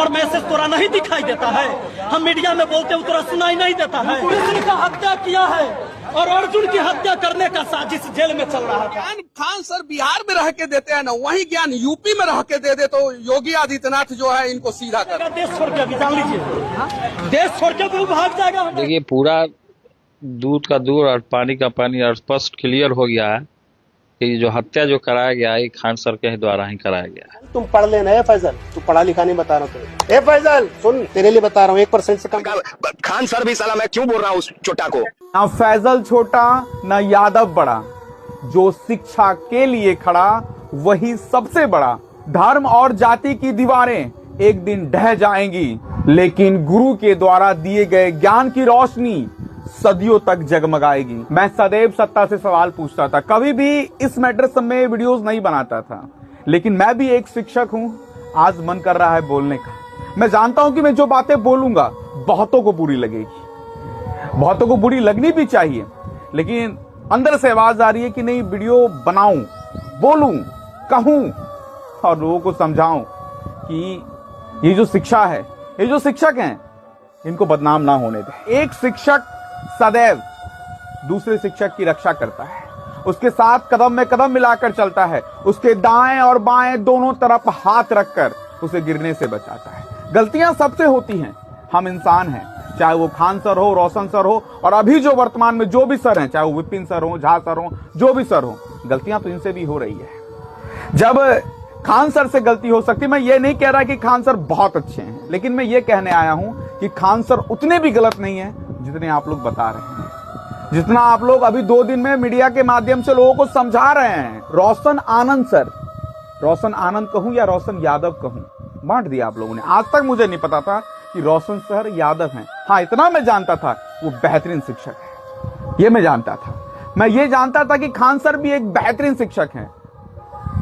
और मैसेज तोरा नहीं दिखाई देता है? हम मीडिया में बोलते हैं तोरा सुनाई नहीं देता है? कृष्ण का हत्या किया है और अर्जुन की हत्या करने का साजिश जेल में चल रहा था। खान सर बिहार में रह के देते हैं ना, वही ज्ञान यूपी में रह के दे दे तो योगी आदित्यनाथ जो है इनको सीधा कर देश छोड़ के, अभी जान लीजिए, देश छोड़ के वो भाग जाएगा। देखिए, पूरा दूध का दूध और पानी का पानी और स्पष्ट क्लियर हो गया है कि जो हत्या जो कराया गया है खान सर के द्वारा ही कराया गया है। तुम पढ़ लेना है फैजल, तू पढ़ा लिखा नहीं बता रहा हूँ। ए फैजल सुन, तेरे लिए बता रहा हूँ, 1% से कम। खान सर भी साला, मैं क्यों बोल रहा हूँ उस छोटा को? ना फैजल छोटा ना यादव बड़ा, जो शिक्षा के लिए खड़ा वही सबसे बड़ा। धर्म और जाति की दीवारें एक दिन ढह जाएंगी, लेकिन गुरु के द्वारा दिए गए ज्ञान की रोशनी सदियों तक जगमगाएगी। मैं सदैव सत्ता से सवाल पूछता था, कभी भी इस मैटर सब में वीडियोस नहीं बनाता था, लेकिन मैं भी एक शिक्षक हूं। आज मन कर रहा है बोलने का। मैं जानता हूं कि मैं जो बातें बोलूंगा बहुतों को बुरी लगेगी, बहुतों को बुरी लगनी भी चाहिए, लेकिन अंदर से आवाज आ रही है कि नहीं, वीडियो बनाऊं, बोलूं, कहूं और लोगों को समझाऊं कि ये जो शिक्षा है, ये जो शिक्षक हैं, इनको बदनाम ना होने दें। एक शिक्षक सदैव दूसरे शिक्षक की रक्षा करता है, उसके साथ कदम में कदम मिलाकर चलता है, उसके दाएं और बाएं दोनों तरफ हाथ रखकर उसे गिरने से बचाता है। गलतियां सबसे होती हैं, हम इंसान हैं, चाहे वो खान सर हो, रोशन सर हो, और अभी जो वर्तमान में जो भी सर हैं, चाहे वो विपिन सर हो, झा सर हो, जो भी सर हो, गलतियां तो इनसे भी हो रही है। जब खान सर से गलती हो सकती है, मैं ये नहीं कह रहा कि खान सर बहुत अच्छे हैं, लेकिन मैं ये कहने आया हूं कि खान सर उतने भी गलत नहीं है जितने आप लोग बता रहे हैं, जितना आप लोग अभी 2 दिन में मीडिया के माध्यम से लोगों को समझा रहे हैं। रोशन आनंद सर, रोशन आनंद कहूं या रोशन यादव कहूं, बांट दिया आप लोगों ने। आज तक मुझे नहीं पता था कि रोशन सर यादव हैं। हाँ, इतना मैं जानता था वो बेहतरीन शिक्षक है, ये मैं जानता था। मैं ये जानता था कि खान सर भी एक बेहतरीन शिक्षक हैं,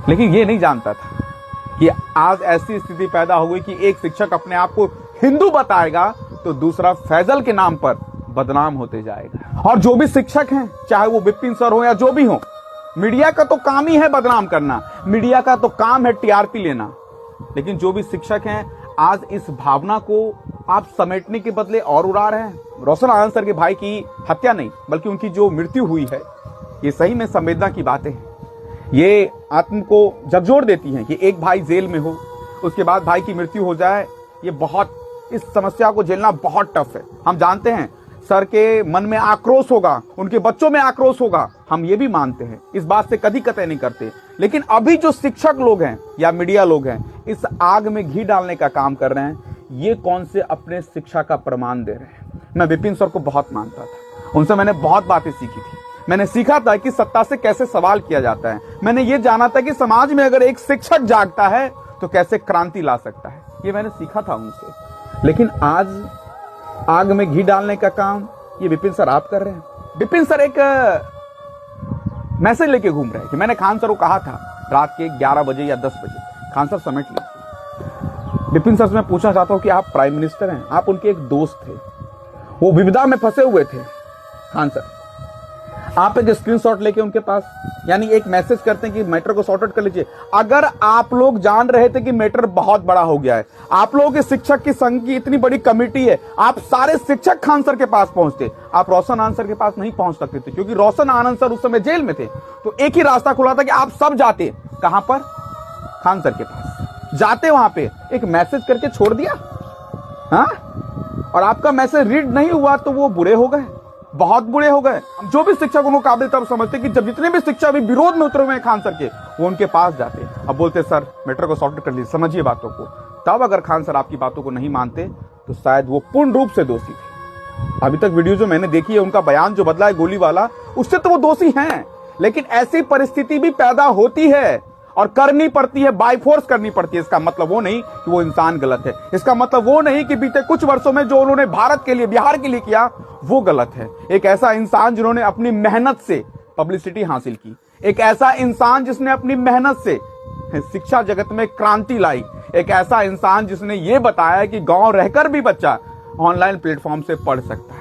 लेकिन ये नहीं जानता था कि आज ऐसी स्थिति पैदा हो गई कि एक शिक्षक अपने आप को हिंदू बताएगा तो दूसरा फैजल के नाम पर बदनाम होते जाएगा। और जो भी शिक्षक हैं, चाहे वो विपिन सर हो या जो भी हो, मीडिया का तो काम ही है बदनाम करना, मीडिया का तो काम है टीआरपी लेना, लेकिन जो भी शिक्षक हैं आज इस भावना को आप समेटने के बदले और उड़ा रहे हैं। रोशन आनंद सर के भाई की हत्या नहीं, बल्कि उनकी जो मृत्यु हुई है, ये सही में संवेदना की बातें हैं। ये आत्म को झकझोर देती हैं कि एक भाई जेल में हो, उसके बाद भाई की मृत्यु हो जाए। ये बहुत, इस समस्या को झेलना बहुत टफ है। हम जानते हैं सर के मन में आक्रोश होगा, उनके बच्चों में आक्रोश होगा, हम ये भी मानते हैं, इस बात से कभी कतई नहीं करते, लेकिन अभी जो शिक्षक लोग हैं या मीडिया लोग हैं, इस आग में घी डालने का काम कर रहे हैं। ये कौन से अपने शिक्षा का प्रमाण दे रहे हैं? मैं विपिन सर को बहुत मानता था, उनसे मैंने बहुत बातें सीखी थी। मैंने सीखा था कि सत्ता से कैसे सवाल किया जाता है। मैंने ये जाना था कि समाज में अगर एक शिक्षक जागता है तो कैसे क्रांति ला सकता है, ये मैंने सीखा था उनसे। लेकिन आज आग में घी डालने का काम ये विपिन सर आप कर रहे हैं। विपिन सर एक मैसेज लेके घूम रहे हैं कि मैंने खान सर को कहा था रात के 11 बजे या 10 बजे, खान सर समेट लीजिए। विपिन सर से मैं पूछना चाहता हूं कि आप प्राइम मिनिस्टर हैं, आप उनके एक दोस्त थे, वो विविधा में फंसे हुए थे। खान सर, आप एक स्क्रीनशॉट लेके उनके पास, यानी एक मैसेज करते हैं कि मैटर को सॉर्ट आउट कर लीजिए। अगर आप लोग जान रहे थे कि मैटर बहुत बड़ा हो गया है, आप लोगों के शिक्षक की संघ की इतनी बड़ी कमेटी है, आप सारे शिक्षक खान सर के पास पहुंचते, आप रोशन आनंद सर के पास नहीं पहुंच सकते थे, क्योंकि रोशन आनंद सर उस समय जेल में थे। तो एक ही रास्ता खुला था कि आप सब जाते, कहां पर? खान सर के पास जाते, वहां पे एक मैसेज करके छोड़ दिया। हाँ, और आपका मैसेज रीड नहीं हुआ तो वो बुरे हो गए, बहुत बुरे हो गए। जो भी शिक्षक उनको काबिल तब समझते कि जब जितने भी शिक्षक अभी विरोध में उतरे हुए हैं खान सर के, वो उनके पास जाते, अब बोलते सर मैटर को सॉर्ट कर लीजिए, समझिए बातों को। तब अगर खान सर आपकी बातों को नहीं मानते तो शायद वो पूर्ण रूप से दोषी थे। अभी तक वीडियो जो मैंने देखी है, उनका बयान जो बदला है गोली वाला, उससे तो वो दोषी हैं, लेकिन ऐसी परिस्थिति भी पैदा होती है और करनी पड़ती है, बाय फोर्स करनी पड़ती है। इसका मतलब वो नहीं कि वो इंसान गलत है, इसका मतलब वो नहीं कि बीते कुछ वर्षों में जो उन्होंने भारत के लिए, बिहार के लिए किया वो गलत है। एक ऐसा इंसान जिन्होंने अपनी मेहनत से पब्लिसिटी हासिल की, एक ऐसा इंसान जिसने अपनी मेहनत से शिक्षा जगत में क्रांति लाई, एक ऐसा इंसान जिसने ये बताया कि गांव रहकर भी बच्चा ऑनलाइन प्लेटफॉर्म से पढ़ सकता है,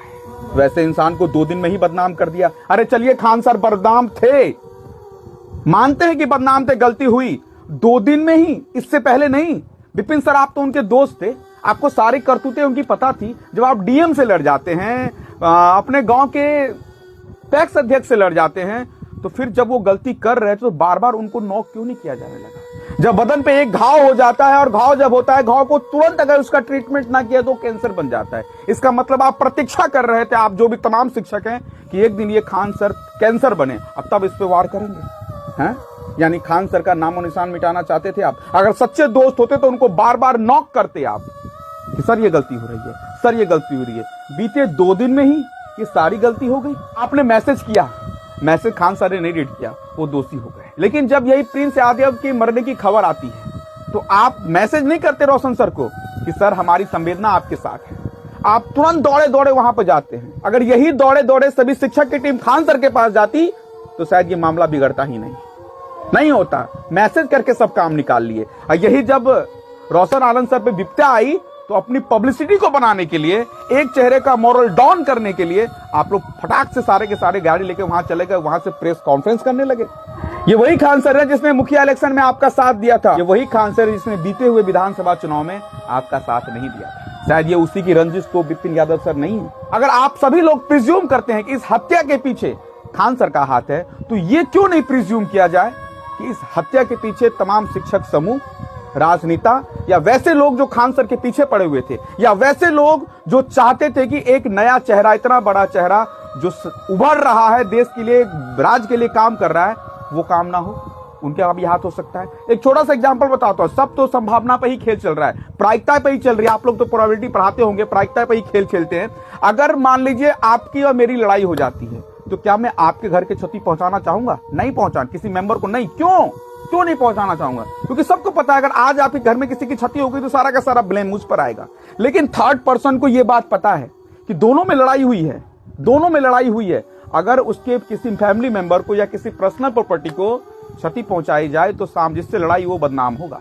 वैसे इंसान को 2 दिन में ही बदनाम कर दिया। अरे चलिए, खान सर बदनाम थे, मानते हैं कि बदनाम थे, गलती हुई, 2 दिन में ही, इससे पहले नहीं। विपिन सर आप तो उनके दोस्त थे, आपको सारी करतूतें उनकी पता थी। जब आप डीएम से लड़ जाते हैं, अपने गांव के पैक्स अध्यक्ष से लड़ जाते हैं, तो फिर जब वो गलती कर रहे थे तो बार बार उनको नॉक क्यों नहीं किया जाने लगा? जब बदन पे एक घाव हो जाता है और घाव जब होता है, घाव को तुरंत अगर उसका ट्रीटमेंट ना किया तो कैंसर बन जाता है। इसका मतलब आप प्रतीक्षा कर रहे थे, आप जो भी तमाम शिक्षक हैं, कि एक दिन ये खान सर कैंसर बने, अब तब इस पे वार करेंगे हैं? यानी खान सर का नामो निशान मिटाना चाहते थे आप। अगर सच्चे दोस्त होते तो उनको बार बार नॉक करते आप कि सर ये गलती हो रही है, सर ये गलती हो रही है। बीते 2 दिन में ही ये सारी गलती हो गई। आपने मैसेज किया, मैसेज खान सर ने नहीं रीड किया, वो दोषी हो गए। लेकिन जब यही प्रिंस यादव के मरने की खबर आती है तो आप मैसेज नहीं करते रोशन सर को कि सर हमारी संवेदना आपके साथ है। आप तुरंत दौड़े दौड़े वहां पर जाते हैं। अगर यही दौड़े दौड़े सभी शिक्षक की टीम खान सर के पास जाती तो शायद ये मामला बिगड़ता ही नहीं होता। मैसेज करके सब काम निकाल लिए। और यही जब रोशन आनंद सर पे विपत्तियां आई तो अपनी पब्लिसिटी को बनाने के लिए, एक चेहरे का मोरल डाउन करने के लिए आप लोग फटाक से सारे के सारे गाड़ी लेके वहां चले गए, वहां से प्रेस कॉन्फ्रेंस करने लगे। ये वही खान सर है जिसने मुखिया इलेक्शन में आपका साथ दिया था। ये वही खान सर जिसने बीते हुए विधानसभा चुनाव में आपका साथ नहीं दिया था। शायद ये उसी की रंजिश तो विपिन यादव सर नहीं है। अगर आप सभी लोग प्रिज्यूम करते हैं कि इस हत्या के पीछे खान सर का हाथ है, तो ये क्यों नहीं प्रिज्यूम किया जाए कि इस हत्या के पीछे तमाम शिक्षक समूह, राजनेता या वैसे लोग जो खान सर के पीछे पड़े हुए थे, या वैसे लोग जो चाहते थे कि एक नया चेहरा, इतना बड़ा चेहरा जो उभर रहा है, देश के लिए, राज्य के लिए काम कर रहा है, वो काम ना हो, उनके भी हाथ हो सकता है। एक छोटा सा एग्जांपल बताता हूं। सब तो संभावना पे ही खेल चल रहा है, प्रायिकता पे ही चल रही है। आप लोग तो प्रोबेबिलिटी पढ़ाते होंगे, प्रायिकता पे ही खेल खेलते हैं। अगर मान लीजिए आपकी और मेरी लड़ाई हो जाती है तो क्या मैं आपके घर की क्षति पहुंचाना चाहूंगा? नहीं पहुंचाना, किसी मेंबर को नहीं। क्यों नहीं पहुंचाना चाहूंगा? क्योंकि सबको पता है अगर आज आपके घर में किसी की क्षति हो गई तो सारा का सारा ब्लेम मुझ पर आएगा। लेकिन थर्ड पर्सन को यह बात पता है कि दोनों में लड़ाई हुई है। अगर उसके किसी फैमिली मेंबर को या किसी पर्सनल प्रॉपर्टी को क्षति पहुंचाई जाए तो जिससे लड़ाई वो बदनाम होगा।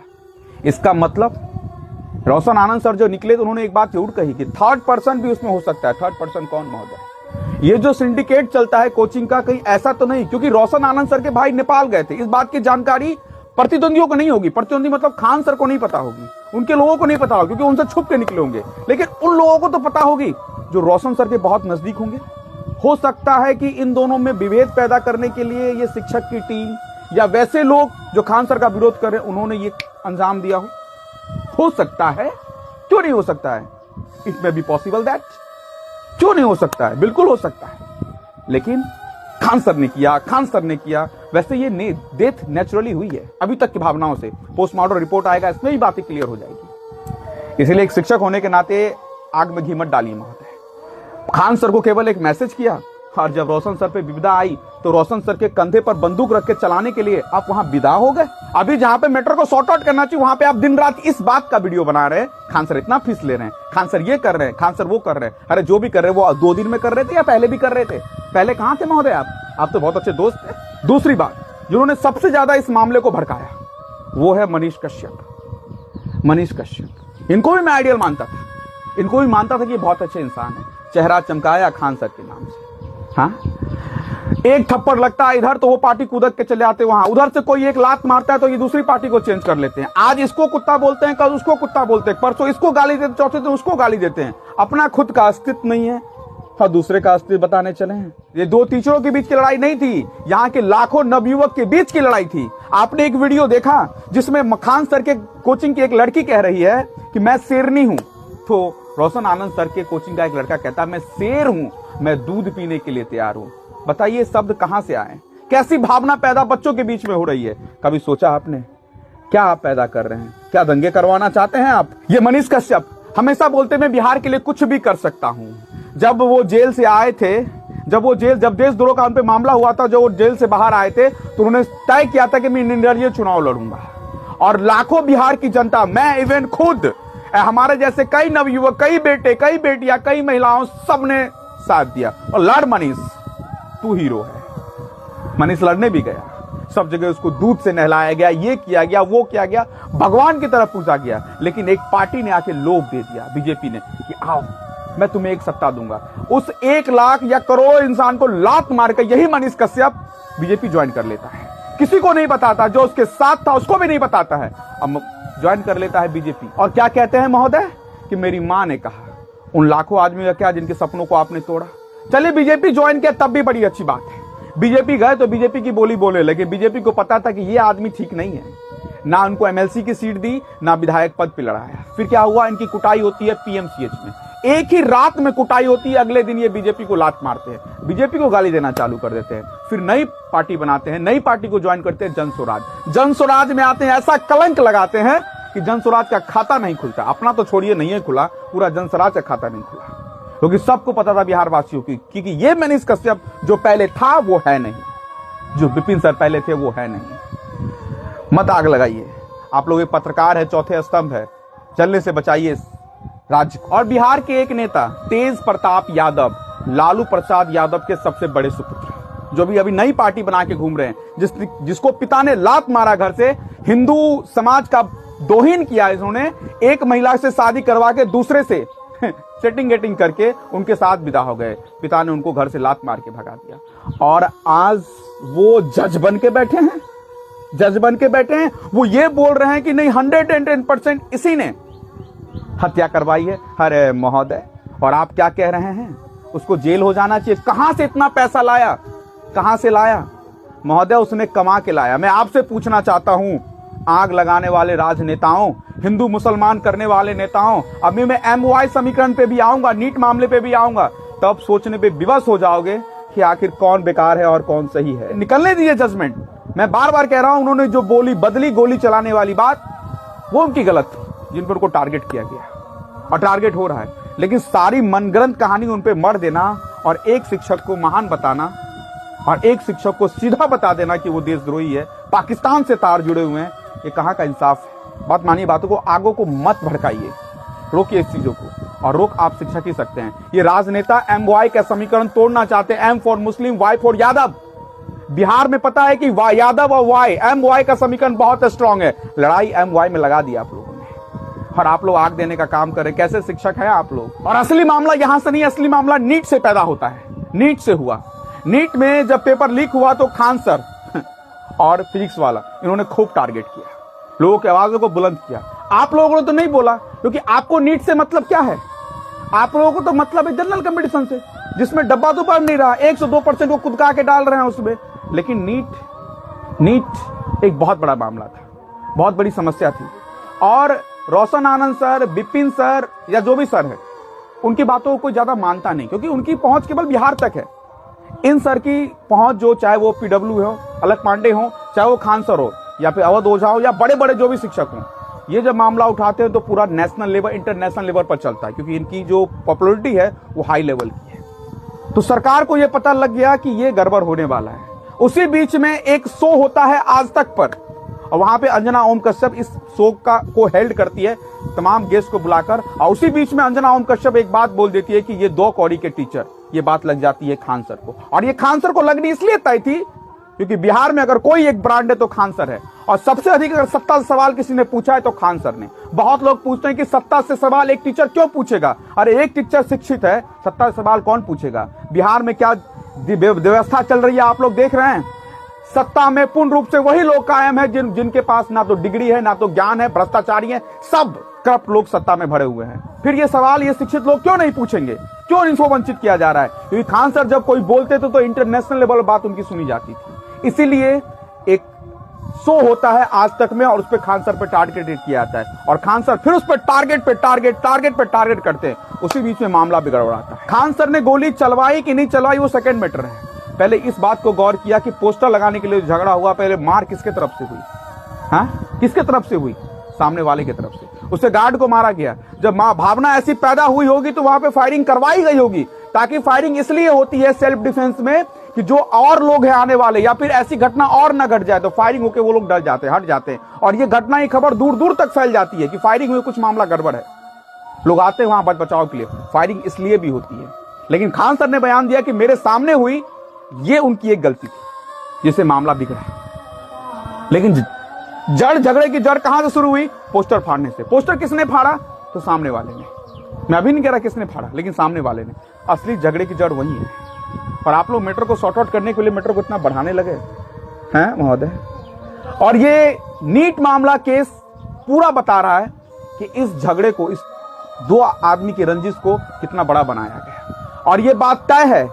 इसका मतलब रोशन आनंद सर जो निकले तो उन्होंने एक बात जरूर कही कि थर्ड पर्सन भी उसमें हो सकता है। थर्ड पर्सन कौन महोदय? ये जो सिंडिकेट चलता है कोचिंग का, कहीं ऐसा तो नहीं? क्योंकि रोशन आनंद सर के भाई नेपाल गए थे, इस बात की जानकारी प्रतिद्वंदियों को नहीं होगी। प्रतिद्वंदी मतलब खान सर को नहीं पता होगी, उनके लोगों को नहीं पता होगी क्योंकि उनसे छुप के निकले होंगे। लेकिन उन लोगों को तो पता होगी जो रोशन सर के बहुत नजदीक होंगे। हो सकता है कि इन दोनों में विभेद पैदा करने के लिए ये शिक्षक की टीम या वैसे लोग जो खान सर का विरोध कर रहे हैं, उन्होंने ये अंजाम दिया हो सकता है। क्यों नहीं हो सकता है? It may be possible that. क्यों नहीं हो सकता है? बिल्कुल हो सकता है। लेकिन खान सर ने किया। वैसे ये डेथ नेचुरली हुई है, अभी तक की भावनाओं से। पोस्टमार्टम रिपोर्ट आएगा, इसमें ही बातें क्लियर हो जाएगी। इसलिए एक शिक्षक होने के नाते आग में घी मत डालिए महोदय। खान सर को केवल एक मैसेज किया, और जब रोशन सर पे विपदा आई तो रोशन सर के कंधे पर बंदूक रख के चलाने के लिए आप वहां विदा हो गए। अभी जहां पे मैटर को सॉर्ट आउट करना चाहिए वहां पे आप दिन रात इस बात का वीडियो बना रहे हैं, खान सर इतना फीस ले रहे हैं, खान सर ये कर रहे हैं, खान सर वो कर रहे हैं। अरे जो भी कर रहे हैं वो 2 दिन में कर रहे थे या पहले भी कर रहे थे? पहले कहां थे महोदय आप तो बहुत अच्छे दोस्त थे। दूसरी बात, जिन्होंने सबसे ज्यादा इस मामले को भड़काया वो है मनीष कश्यप। इनको भी मैं आइडियल मानता था, इनको भी मानता था कि ये बहुत अच्छे इंसान है। चेहरा चमकाया खान सर के नाम से। हाँ, एक थप्पड़ लगता है इधर तो वो पार्टी कूदक के चले आते वहां, उधर से कोई एक लात मारता है तो ये दूसरी पार्टी को चेंज कर लेते हैं। आज इसको कुत्ता बोलते हैं, कल उसको कुत्ता बोलते हैं, परसों इसको गाली देते, चौथे दिन उसको गाली देते हैं। अपना खुद का अस्तित्व नहीं है और दूसरे का अस्तित्व बताने चले हैं। ये 2 टीचरों के बीच की लड़ाई नहीं थी, यहाँ के लाखों नवयुवक के बीच की लड़ाई थी। आपने एक वीडियो देखा जिसमें खान सर के कोचिंग की एक लड़की कह रही है कि मैं शेरनी हूं, तो रोशन आनंद सर के कोचिंग का एक लड़का कहता है मैं शेर हूं, मैं दूध पीने के लिए तैयार हूं। बताइए शब्द कहां से आए? कैसी भावना पैदा बच्चों के बीच में हो रही है? कभी सोचा आपने? क्या आप पैदा कर रहे हैं? क्या दंगे करवाना चाहते हैं आप? ये मनीष कश्यप हमेशा बोलते मैं बिहार के लिए कुछ भी कर सकता हूं। जब वो जेल से आए थे, जब देशद्रोह का उन पे मामला हुआ था, जो वो जेल से बाहर आए थे, तो उन्होंने तय किया था कि मैं निर्दलीय चुनाव लड़ूंगा। और लाखों बिहार की जनता, मैं इवन खुद, हमारे जैसे कई नवयुवक, कई बेटे, कई बेटियां, कई महिलाओं, सबने साथ दिया। और लड़ मनीष, तू हीरो है। मनीष लड़ने भी गया, सब जगह उसको दूध से नहलाया गया, ये किया गया, वो किया गया, भगवान की तरफ पूछा गया। लेकिन एक पार्टी ने आके लोभ दे दिया, बीजेपी ने, कि आओ मैं तुम्हें एक सत्ता दूंगा। उस 1 लाख या करोड़ इंसान को लात मार कर यही मनीष कश्यप बीजेपी ज्वाइन कर लेता है। किसी को नहीं बताता, जो उसके साथ था उसको भी नहीं बताता है। अब ज्वाइन कर लेता है बीजेपी और क्या कहते हैं महोदय कि मेरी मां ने कहा। उन लाखों आदमी का क्या जिनके सपनों को आपने तोड़ा। चलिए बीजेपी ज्वाइन किया तब भी बड़ी अच्छी बात है। बीजेपी गए तो बीजेपी की बोली बोले, लेकिन बीजेपी को पता था कि ये आदमी ठीक नहीं है। ना उनको एमएलसी की सीट दी, ना विधायक पद पे लड़ाया। फिर क्या हुआ, इनकी कुटाई होती है पीएमसीएच में। एक ही रात में कुटाई होती है, अगले दिन ये बीजेपी को लात मारते हैं, बीजेपी को गाली देना चालू कर देते हैं। फिर नई पार्टी बनाते हैं, नई पार्टी को ज्वाइन करते हैं, जन स्वराज। जन स्वराज में आते हैं, ऐसा कलंक लगाते हैं कि जन स्वराज का खाता नहीं खुलता। अपना तो छोड़िए, नहीं है खुला, पूरा जन स्वराज का खाता नहीं खुला, क्योंकि सबको पता था बिहार वासियों की, क्योंकि ये मनीष कश्यप जो पहले था वो है नहीं, जो विपिन सर पहले थे वो है नहीं। मत आग लगाइए, आप लोग एक पत्रकार है, चौथे स्तंभ है, चलने से बचाइए राज्य को। और बिहार के एक नेता तेज प्रताप यादव, लालू प्रसाद यादव के सबसे बड़े सुपुत्र, जो भी अभी नई पार्टी बना के घूम रहे हैं, जिसको पिता ने लात मारा घर से, हिंदू समाज का दोहीन किया इन्होंने, एक महिला से शादी करवा के दूसरे से सेटिंग गेटिंग करके उनके साथ विदा हो गए। पिता ने उनको घर से लात मार के भगा दिया और आज वो जज बन के बैठे हैं, जज बन के बैठे हैं। वो ये बोल रहे हैं कि नहीं 110% इसी ने हत्या करवाई है। अरे महोदय, और आप क्या कह रहे हैं, उसको जेल हो जाना चाहिए। कहां से इतना पैसा लाया, कहां से लाया महोदय? उसने कमा के लाया। मैं आपसे पूछना चाहता हूं, आग लगाने वाले राजनेताओं, हिंदू मुसलमान करने वाले नेताओं, अभी मैं MOI समीकरण पे भी आऊंगा, नीट मामले पे भी आऊंगा, तब सोचने पे विवश हो जाओगे कि आखिर कौन बेकार है और कौन सही है। निकलने दीजिए जजमेंट। मैं बार बार कह रहा हूं, उन्होंने जो बोली बदली गोली चलाने वाली बात, वो उनकी गलत थी, जिन पर उनको टारगेट किया गया और टारगेट हो रहा है। लेकिन सारी मनगढ़ंत कहानी उन पे मर देना और एक शिक्षक को महान बताना और एक शिक्षक को सीधा बता देना कि वो देशद्रोही है, पाकिस्तान से तार जुड़े हुए हैं, ये कहां का इंसाफ है? बात मानिए, बातों को, आगों को मत भड़काइए, रोकिए इस चीजों को। और रोक आप शिक्षक ही सकते हैं। ये राजनेता MY का समीकरण तोड़ना चाहते हैं, M for Muslim, Y for Yadav. Bihar में पता है कि यादव और Y, MY का समीकरण बहुत स्ट्रांग है। लड़ाई MY में लगा दी आप लोगों ने और आप लोग आग देने का काम कर रहे हैं। कैसे शिक्षक हैं आप लोग? और असली मामला यहां से नहीं, असली मामला नीट से पैदा होता है, नीट से हुआ। नीट में जब पेपर लीक हुआ तो खान सर और फिजिक्स वाला, इन्होंने खूब टारगेट किया, लोगों की आवाजों को बुलंद किया। आप लोगों ने तो नहीं बोला, क्योंकि आपको नीट से मतलब क्या है? आप लोगों को तो मतलब है जनरल कंपटीशन से, जिसमें डब्बा तो बढ़ नहीं रहा, 102% को कुदका के डाल रहे हैं उसमें। लेकिन नीट एक बहुत बड़ा मामला था, बहुत बड़ी समस्या थी। और रोशन आनंद सर, विपिन सर या जो भी सर है, उनकी बातों को कोई ज्यादा मानता नहीं, क्योंकि उनकी पहुंच केवल बिहार तक है। इन सर की पहुंच, जो चाहे वो PW हो, अलग पांडे हो, चाहे वो खान सर हो, या फिर अवध ओझा हो, या बड़े बड़े जो भी शिक्षक हों, ये जब मामला उठाते हैं तो पूरा नेशनल लेवल, इंटरनेशनल लेवल पर चलता है, क्योंकि इनकी जो पॉपुलरिटी है वो हाई लेवल की है। तो सरकार को ये पता लग गया कि ये गड़बड़ होने वाला है। उसी बीच में एक शो होता है आज तक पर, और वहां पे अंजना ओम कश्यप इस शो को हेल्ड करती है, तमाम गेस्ट को बुलाकर। और उसी बीच में अंजना ओम कश्यप एक बात बोल देती है कि ये 2 कौड़ी के टीचर, ये बात लग जाती है खान सर को। और ये खान सर को लगनी इसलिए तय थी क्योंकि बिहार में अगर कोई एक ब्रांड है तो खान सर है, और सबसे अधिक अगर सत्ता से सवाल किसी ने पूछा है तो खान सर ने। बहुत लोग पूछते हैं कि सत्ता से सवाल एक टीचर क्यों पूछेगा? अरे एक टीचर शिक्षित है, सत्ता से सवाल कौन पूछेगा? बिहार में क्या व्यवस्था चल रही है आप लोग देख रहे हैं। सत्ता में पूर्ण रूप से वही लोग कायम है जिनके पास ना तो डिग्री है, ना तो ज्ञान है, भ्रष्टाचारी है, सब करप्ट लोग सत्ता में भरे हुए हैं। फिर ये सवाल ये शिक्षित लोग क्यों नहीं पूछेंगे? क्यों इनको वंचित किया जा रहा है? क्योंकि खान सर जब कोई बोलते थे तो इंटरनेशनल लेवल बात उनकी सुनी जाती थी। इसीलिए एक शो होता है आज तक में, और उस पर खान सर पे टारगेट किया जाता है, और खान सर फिर उस पर टारगेट पे टारगेट करते हैं। उसी बीच में मामला बिगड़ रहा था। खान सर ने गोली चलवाई कि नहीं चलवाई वो सेकंड मैटर है। पहले इस बात को गौर किया कि पोस्टर लगाने के लिए झगड़ा हुआ, पहले मार किसके तरफ से हुई? हाँ, किसके तरफ से हुई? सामने वाले की तरफ से। उससे गार्ड को मारा गया। जब भावना ऐसी पैदा हुई होगी तो वहां पे फायरिंग करवाई गई होगी, ताकि फायरिंग इसलिए होती है सेल्फ डिफेंस में कि जो और लोग हैं आने वाले, या फिर ऐसी घटना और न घट जाए, तो फायरिंग होकर वो लोग डर जाते हैं, हट जाते हैं, और ये घटना की खबर दूर दूर तक फैल जाती है कि फायरिंग हुई, कुछ मामला गड़बड़ है। लोग आते हैं वहां बचाव के लिए। फायरिंग इसलिए भी होती है। लेकिन खान सर ने बयान दिया कि मेरे सामने हुई, ये उनकी एक गलती थी जिससे मामला बिगड़ा। लेकिन जड़ झगड़े की जड़ कहां से शुरू हुई? पोस्टर फाड़ने से। पोस्टर किसने फाड़ा? तो सामने वाले ने। मैं अभी नहीं कह रहा किसने फाड़ा, लेकिन सामने वाले ने। असली झगड़े की जड़ वही है। और आप लोग मैटर को सॉर्ट आउट करने के लिए मैटर को इतना बढ़ाने लगे। हैं महोदय। और ये नीट मामला केस पूरा बता रहा है कि इस झगड़े को, इस दो आदमी की रंजिश को कितना बड़ा बनाया गया। और ये बात तय है,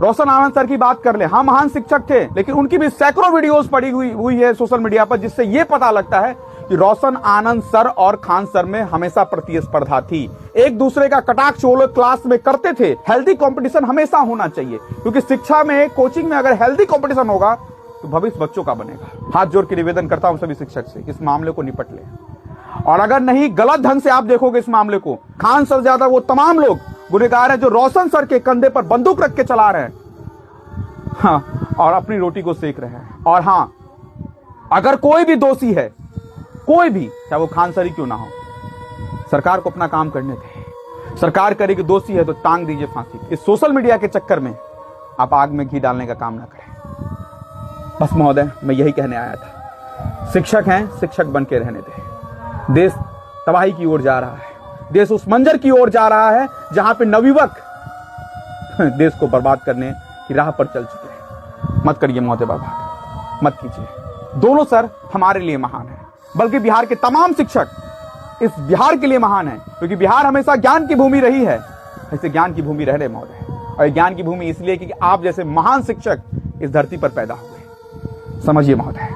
रोशन आनंद सर की बात कर ले, हाँ महान शिक्षक थे, लेकिन उनकी भी सैकड़ों वीडियोस पड़ी हुई है सोशल मीडिया पर, जिससे ये पता लगता है कि रोशन आनंद सर और खान सर में हमेशा प्रतिस्पर्धा थी। एक दूसरे का कटाक्ष वो लोग क्लास में करते थे। हेल्दी कंपटीशन हमेशा होना चाहिए, क्योंकि शिक्षा में, कोचिंग में अगर हेल्दी कंपटीशन होगा तो भविष्य बच्चों का बनेगा। हाथ जोड़ के निवेदन करता हूं सभी शिक्षक से, इस मामले को निपट ले। और अगर नहीं, गलत ढंग से आप देखोगे इस मामले को, खान सर ज्यादा वो तमाम लोग गुनहगार हैं जो रोशन सर के कंधे पर बंदूक रख के चला रहे हैं, हाँ, और अपनी रोटी को सेक रहे हैं। और हाँ, अगर कोई भी दोषी है, कोई भी, चाहे वो खान सर ही क्यों ना हो, सरकार को अपना काम करने दें। सरकार करेगी, दोषी है तो टांग दीजिए फांसी। इस सोशल मीडिया के चक्कर में आप आग में घी डालने का काम ना करें। बस महोदय, मैं यही कहने आया था। शिक्षक हैं, शिक्षक बन के रहने दें। देश तबाही की ओर जा रहा है, देश उस मंजर की ओर जा रहा है जहां पे नवयुवक देश को बर्बाद करने की राह पर चल चुके हैं। मत करिए महोदय बर्बाद, मत कीजिए। दोनों सर हमारे लिए महान है, बल्कि बिहार के तमाम शिक्षक इस बिहार के लिए महान है, क्योंकि बिहार हमेशा ज्ञान की भूमि रही है। ऐसे ज्ञान की भूमि रह रहे महोदय, और ज्ञान की भूमि इसलिए कि आप जैसे महान शिक्षक इस धरती पर पैदा हुए। समझिए महोदय।